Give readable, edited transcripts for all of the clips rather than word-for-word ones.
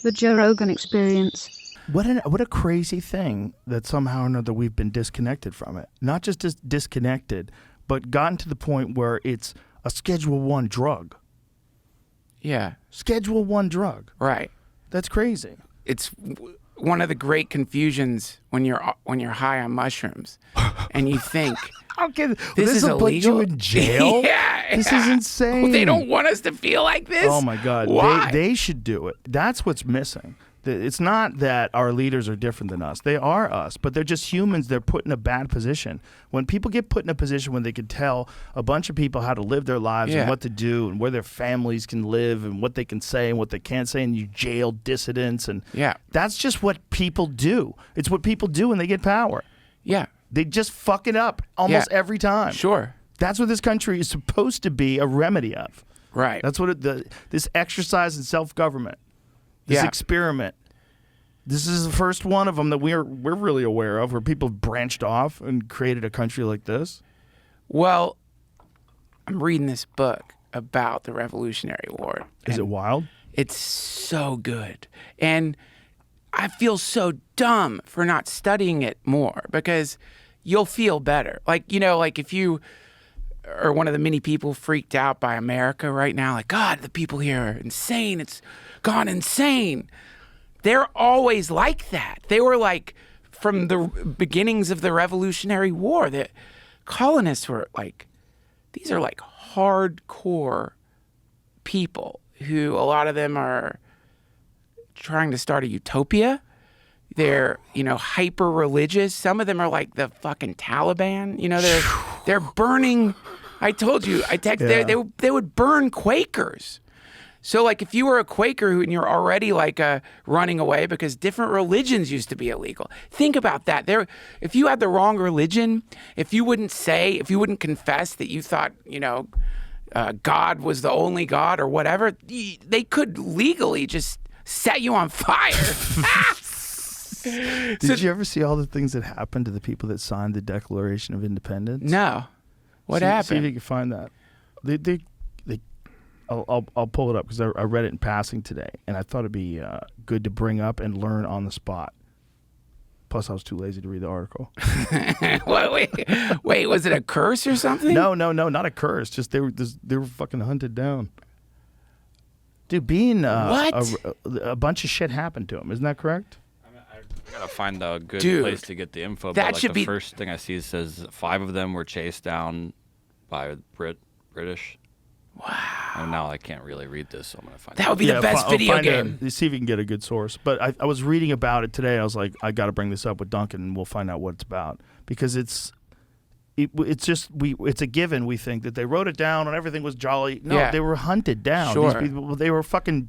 The Joe Rogan Experience. What a crazy thing that somehow or another we've been disconnected from it. Not just disconnected, but gotten to the point where it's a Schedule I drug. Yeah. Schedule I drug. Right. That's crazy. It's one of the great confusions when you're high on mushrooms, and you think, Okay, this is will put illegal? you in jail? Yeah. This is insane. Well, they don't want us to feel like this? Oh, my God. Why? They should do it. That's what's missing. It's not that our leaders are different than us. They are us, but they're just humans. They're put in a bad position. When people get put in a position when they can tell a bunch of people how to live their lives and what to do and where their families can live and what they can say and what they can't say, and you jail dissidents, and that's just what people do. It's what people do when they get power. Yeah. They just fuck it up almost every time. Sure. That's what this country is supposed to be a remedy of. Right. That's what this exercise in self-government. This experiment. This is the first one of them that we're really aware of, where people branched off and created a country like this. Well, I'm reading this book about the Revolutionary War. Is it wild? It's so good. And I feel so dumb for not studying it more, because you'll feel better. Like if you are one of the many people freaked out by America right now, like, God, the people here are insane. It's gone insane. They're always like that. They were like, from the beginnings of the Revolutionary War, the colonists were like, these are like hardcore people who, a lot of them are trying to start a utopia. They're, hyper religious. Some of them are like the fucking Taliban. They're burning. I told you, they would burn Quakers. So, like, if you were a Quaker and you're already, like, running away because different religions used to be illegal, think about that. If you had the wrong religion, if you wouldn't confess that you thought, God was the only God or whatever, they could legally just set you on fire. Did you ever see all the things that happened to the people that signed the Declaration of Independence? No. What happened? See if you can find that. I'll pull it up because I read it in passing today, and I thought it'd be good to bring up and learn on the spot. Plus, I was too lazy to read the article. Wait, was it a curse or something? No, not a curse. Just they were fucking hunted down. Dude, being a bunch of shit happened to him. Isn't that correct? I gotta find a good place to get the info. That but should be... first thing I see says 5 of them were chased down by British. Wow. And now I can't really read this, so I'm going to find that would be the best video game. See if you can get a good source. But I was reading about it today. I was like, I got to bring this up with Duncan, and we'll find out what it's about. Because it's a given, we think, that they wrote it down and everything was jolly. No, they were hunted down. Sure. These people, they were fucking...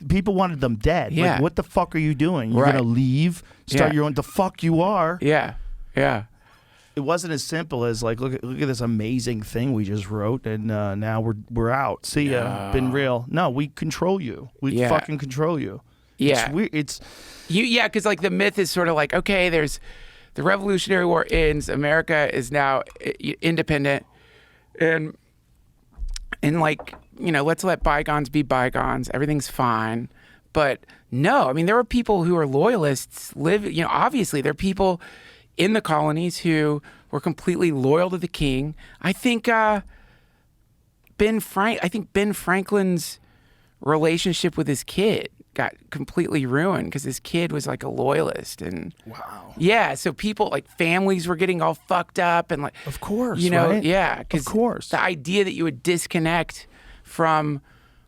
People wanted them dead. Yeah. Like, what the fuck are you doing? You're going to leave? Start your own... The fuck you are. Yeah. Yeah. It wasn't as simple as like, look at this amazing thing we just wrote, and now we're out. See ya. Been real. No, we control you. We fucking control you. Yeah. It's weird. It's because like the myth is sort of like, okay, there's the Revolutionary War ends, America is now independent, and like, let's let bygones be bygones. Everything's fine. But no, I mean, there are people who are loyalists. Obviously, there are people in the colonies who were completely loyal to the king. I think Ben Franklin's relationship with his kid got completely ruined because his kid was like a loyalist, and so people, like, families were getting all fucked up, and like, of course, right? Because of course, the idea that you would disconnect from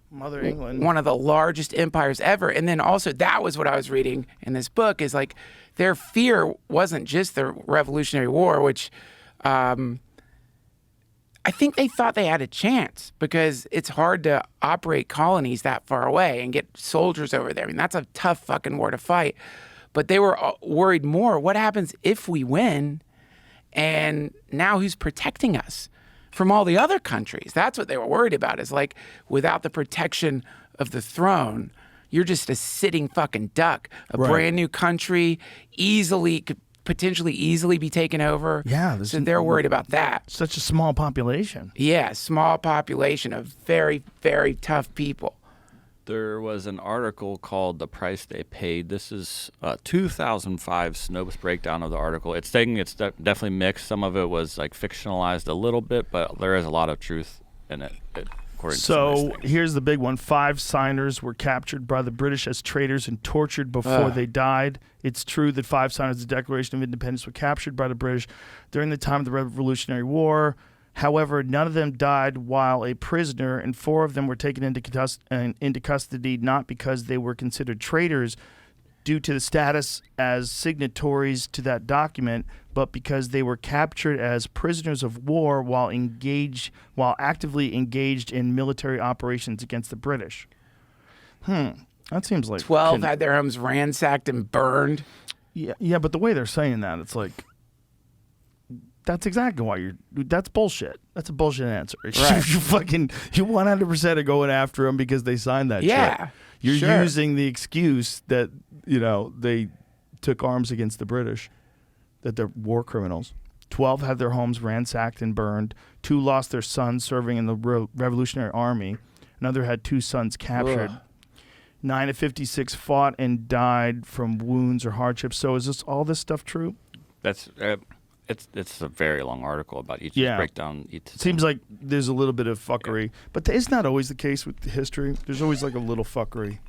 Mother England, one of the largest empires ever, and then also that was what I was reading in this book, is like, their fear wasn't just the Revolutionary War, which I think they thought they had a chance because it's hard to operate colonies that far away and get soldiers over there. I mean, that's a tough fucking war to fight. But they were worried more, what happens if we win, and now who's protecting us from all the other countries? That's what they were worried about, is like, without the protection of the throne, you're just a sitting fucking duck. A brand new country, could potentially easily be taken over. Yeah. So they're worried about that. Such a small population. Yeah, small population of very, very tough people. There was an article called "The Price They Paid." This is 2005 Snopes breakdown of the article. It's saying it's definitely mixed. Some of it was like fictionalized a little bit, but there is a lot of truth in it. According to some of these So things. here's the big one. 5 signers were captured by the British as traitors and tortured before they died. It's true that 5 signers of the Declaration of Independence were captured by the British during the time of the Revolutionary War. However, none of them died while a prisoner, and 4 of them were taken into custody not because they were considered traitors due to the status as signatories to that document, but because they were captured as prisoners of war while actively engaged in military operations against the British. That seems like 12 had their homes ransacked and burned. yeah, but the way they're saying that, it's like that's exactly why that's bullshit. That's a bullshit answer. Right. you 100% are going after them because they signed that Yeah, shit. You're sure. using the excuse that, they took arms against the British, that they're war criminals. 12 had their homes ransacked and burned. 2 lost their sons serving in the Revolutionary Army. Another had 2 sons captured. Ugh. 9 of 56 fought and died from wounds or hardships. So is all this stuff true? That's it's a very long article about each Yeah. breakdown. Each Seems like there's a little bit of fuckery, but it's not always the case with history. There's always like a little fuckery.